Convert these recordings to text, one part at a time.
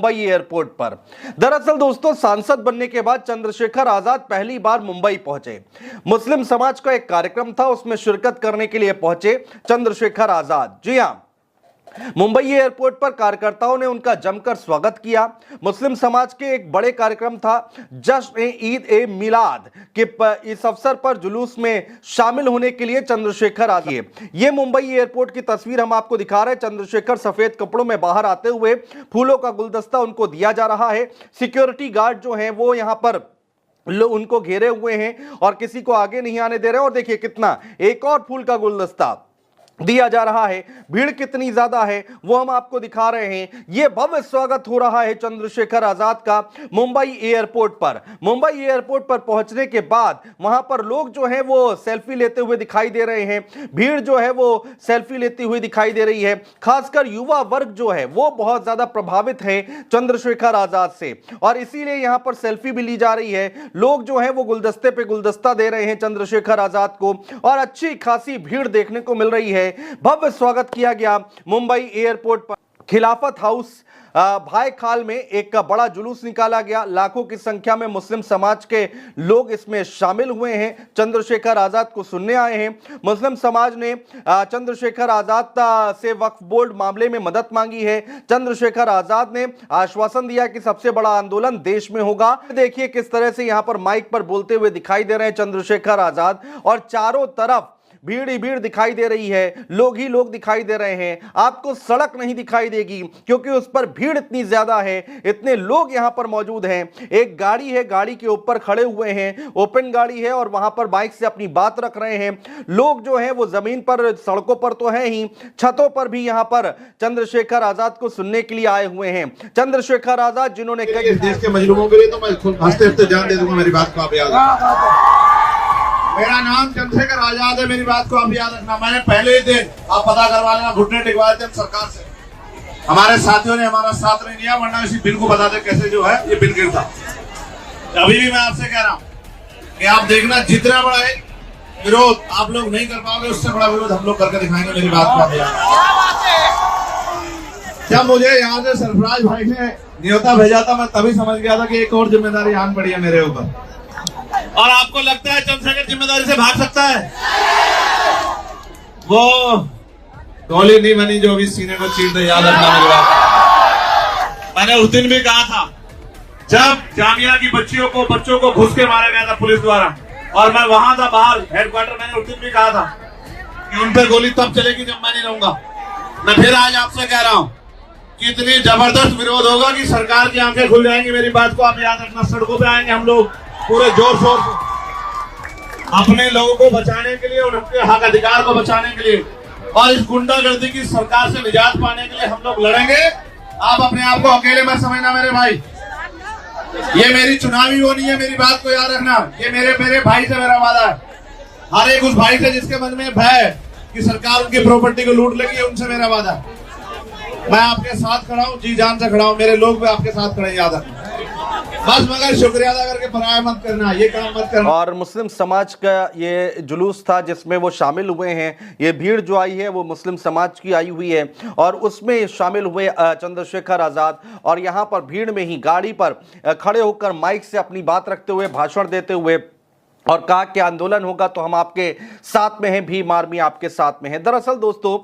Mumbai airport पर। दरअसल दोस्तों, सांसद बनने के बाद चंद्रशेखर आजाद पहली बार मुंबई पहुंचे। मुस्लिम समाज का एक कार्यक्रम था, उसमें शिरकत करने के लिए पहुंचे चंद्रशेखर आजाद। जी हां, मुंबई एयरपोर्ट पर कार्यकर्ताओं ने उनका जमकर स्वागत किया। मुस्लिम समाज के एक बड़े कार्यक्रम था जश्न ईद ए मिलाद के इस अवसर पर जुलूस में शामिल होने के लिए चंद्रशेखर आजाद। ये मुंबई एयरपोर्ट की तस्वीर हम आपको दिखा रहे हैं। चंद्रशेखर सफेद कपड़ों में बाहर आते हुए फूलों का गुलदस्ता उनको दिया जा रहा है। सिक्योरिटी गार्ड जो हैं वो यहां पर उनको घेरे हुए हैं और किसी को आगे नहीं आने दे रहे। और देखिए कितना एक और फूल का गुलदस्ता दिया जा रहा है। भीड़ कितनी ज्यादा है वो हम आपको दिखा रहे हैं। यह भव्य स्वागत हो रहा है चंद्रशेखर आजाद का मुंबई एयरपोर्ट पर। मुंबई एयरपोर्ट पर पहुंचने के बाद वहां पर लोग जो हैं वो सेल्फी लेते हुए दिखाई दे रहे हैं। भीड़ जो है वो सेल्फी लेती हुई दिखाई दे रही है। खासकर युवा वर्ग जो है वो बहुत ज्यादा प्रभावित है चंद्रशेखर आजाद से और इसीलिए यहां पर सेल्फी भी ली जा रही है। लोग जो है वो गुलदस्ते पे गुलदस्ता दे रहे हैं चंद्रशेखर आजाद को और अच्छी खासी भीड़ देखने को मिल रही है। भव्य स्वागत किया गया मुंबई एयरपोर्ट पर। खिलाफत हाउस भाई खाल में एक बड़ा जुलूस निकाला गया। लाखों की संख्या में मुस्लिम समाज के लोग इसमें शामिल हुए हैं, चंद्रशेखर आजाद को सुनने आए हैं। मुस्लिम समाज ने चंद्रशेखर आजाद से वक्फ बोर्ड मामले में मदद मांगी है। चंद्रशेखर आजाद ने आश्वासन दिया कि सबसे बड़ा आंदोलन देश में होगा। देखिए किस तरह से यहां पर माइक पर बोलते हुए दिखाई दे रहे हैं चंद्रशेखर आजाद और चारों तरफ भीड़ ही भीड़ दिखाई दे रही है, लोग ही लोग दिखाई दे रहे हैं। आपको सड़क नहीं दिखाई देगी क्योंकि उस पर भीड़ इतनी ज्यादा है, इतने लोग यहां पर मौजूद हैं। एक गाड़ी है, गाड़ी के ऊपर खड़े हुए हैं, ओपन गाड़ी है और वहां पर बाइक से अपनी बात रख रहे हैं। लोग जो हैं वो जमीन पर, सड़कों पर तो है ही, छतों पर भी यहां पर चंद्रशेखर आजाद को सुनने के लिए आए हुए हैं। चंद्रशेखर आजाद जिन्होंने कई देश के मजलूमों के लिए तो मैं हंसते हंसते जान दे दूंगा। मेरी बात को आप याद रखना। मेरा नाम चंद्रशेखर आजाद है, मेरी बात को आप याद रखना। मैंने पहले ही दिन आप पता करवा लेना, घुटने टिकवाए थे सरकार से। हमारे साथियों ने हमारा साथ नहीं दिया, वरना इसी बिल को बता दे कैसे जो है ये बिल गिरता। अभी भी मैं आपसे कह रहा हूँ कि आप देखना जितना बड़ा है विरोध आप लोग नहीं कर पाओगे, उससे बड़ा विरोध हम लोग करके दिखाएंगे। मेरी बात को आप याद। जब मुझे यहाँ से सरफराज भाई ने न्योता भेजा था, मैं तभी समझ गया था कि एक और जिम्मेदारी आन पड़ी है मेरे ऊपर। और आपको लगता है चंद्रशेखर जिम्मेदारी से भाग सकता है? वो गोली नहीं बनी जो अभी सीने को चीर दे, याद रखना मेरी बात। मैंने उस दिन भी कहा था जब जामिया की बच्चों को घुस के मारा गया था पुलिस द्वारा और मैं वहां था बाहर हेडक्वार्टर, मैंने उस दिन भी कहा था कि उन पे गोली तब चलेगी जब मैं नहीं रहूंगा। मैं फिर आज आपसे कह रहा हूं कि इतनी जबरदस्त विरोध होगा कि सरकार की आंखें खुल जाएंगी। मेरी बात को आप याद रखना। सड़कों पे आएंगे हम लोग पूरे जोर शोर से अपने लोगों को बचाने के लिए और उनके हक अधिकार को बचाने के लिए और इस गुंडागर्दी की सरकार से निजात पाने के लिए हम लोग लड़ेंगे। आप अपने आप को अकेले मत समझना मेरे भाई। ये मेरी चुनावी वो नहीं है, मेरी बात को याद रखना। ये मेरे भाई से मेरा वादा है। हर एक उस भाई से जिसके मन में भय है कि सरकार उनकी प्रॉपर्टी को लूट लेगी, उनसे मेरा वादा है। मैं आपके साथ खड़ा हूँ, जी जान से खड़ा हूँ। मेरे लोग भी आपके साथ खड़े, याद रखना। बस मगर शुक्रिया अदा करके पराया मत करना, ये काम मत करना। और मुस्लिम समाज का ये जुलूस था जिसमें वो शामिल हुए हैं। ये भीड़ जो आई है वो मुस्लिम समाज की आई हुई है और उसमें शामिल हुए चंद्रशेखर आजाद और यहाँ पर भीड़ में ही गाड़ी पर खड़े होकर माइक से अपनी बात रखते हुए, भाषण देते हुए और कहा कि आंदोलन होगा तो हम आपके साथ में हैं, भीम आर्मी आपके साथ में है। दरअसल दोस्तों,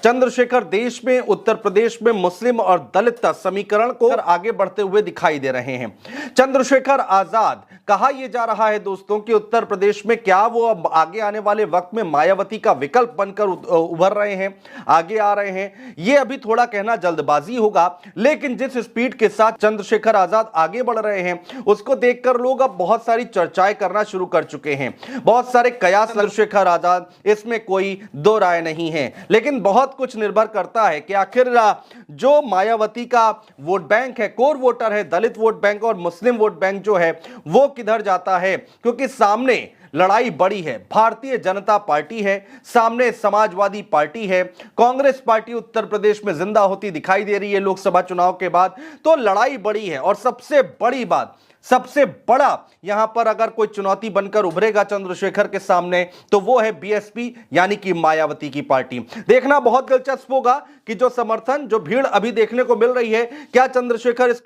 चंद्रशेखर देश में, उत्तर प्रदेश में मुस्लिम और दलित समीकरण को आगे बढ़ते हुए दिखाई दे रहे हैं। चंद्रशेखर आजाद, कहा यह जा रहा है दोस्तों कि उत्तर प्रदेश में क्या वो अब आगे आने वाले वक्त में मायावती का विकल्प बनकर उभर रहे हैं, आगे आ रहे हैं। यह अभी थोड़ा कहना जल्दबाजी होगा, लेकिन जिस स्पीड के साथ चंद्रशेखर आजाद आगे बढ़ रहे हैं उसको देखकर लोग अब बहुत सारी चर्चाएं करना शुरू कर चुके हैं। बहुत सारे कयास चंद्रशेखर आजाद, इसमें कोई दो राय नहीं है। लेकिन बहुत कुछ निर्भर करता है कि आखिर जो मायावती का वोट बैंक है, कोर वोटर है, दलित वोट बैंक और मुस्लिम वोट बैंक जो है वो किधर जाता है। क्योंकि सामने लड़ाई बड़ी है, भारतीय जनता पार्टी है, सामने समाजवादी पार्टी है, कांग्रेस पार्टी उत्तर प्रदेश में जिंदा होती दिखाई दे रही है लोकसभा चुनाव के बाद। तो लड़ाई बड़ी है और सबसे बड़ी बात, सबसे बड़ा यहां पर अगर कोई चुनौती बनकर उभरेगा चंद्रशेखर के सामने तो वो है बीएसपी यानी कि मायावती की पार्टी। देखना बहुत दिलचस्प होगा कि जो समर्थन, जो भीड़ अभी देखने को मिल रही है, क्या चंद्रशेखर इसको